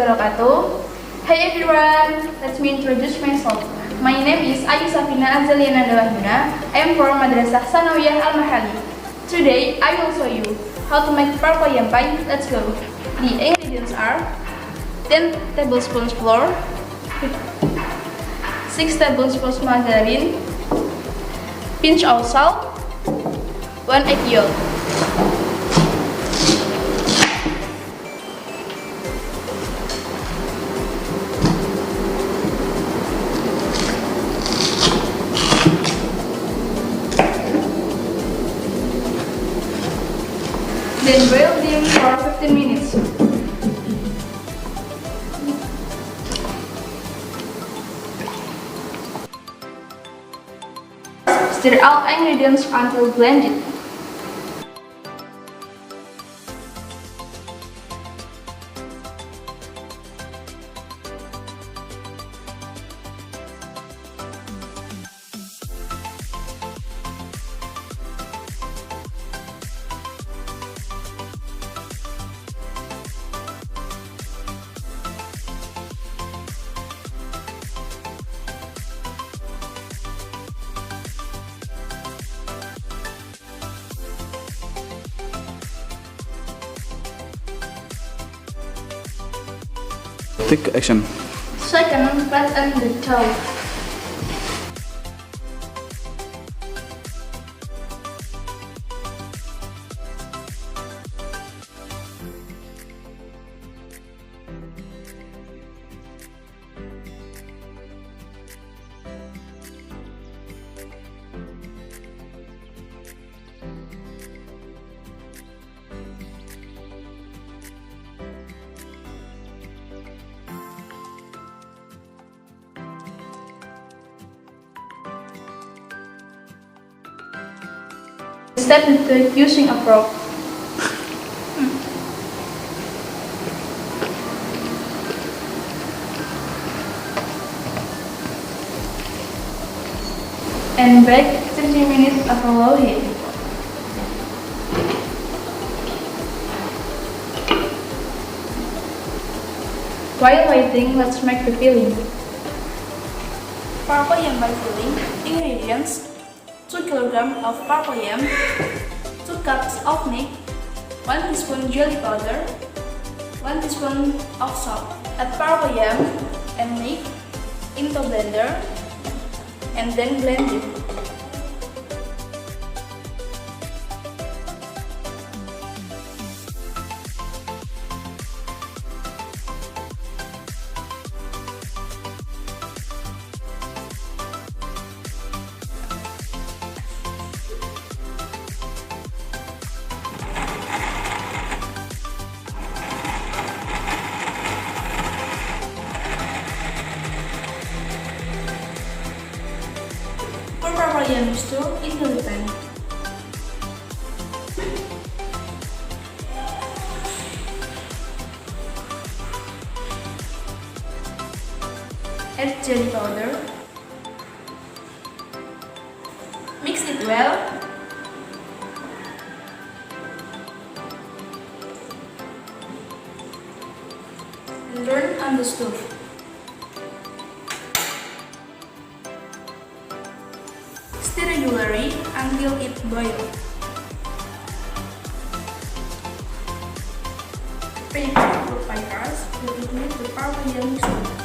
wabarakatuh. Hey everyone, let me introduce myself. My name is AYUSHAFINA AZALIANANDA. I am from Madrasah Sanawiyah Al-Mahalli. Today, I will show you how to make papaya pie. Let's go. The ingredients are 10 tablespoons flour, 6 tablespoons margarine, pinch of salt, 1 egg yolk. Then boil them for 15 minutes. Stir all ingredients until blended. Take action. Second, flatten the dough. Step into using a fork. And bake 30 minutes at a low heat. While waiting, let's make the filling. Papaya pie filling. Ingredients: 2 kg of papaya, 2 cups of milk, 1 teaspoon jelly powder, 1 teaspoon of salt. Add papaya and milk into blender and then blend it. Pour papaya mixture into the pan. Add jelly powder. Mix it well. And turn on the stove. Stir regularly until it boils. Prepare the pie crust with the papaya mixture.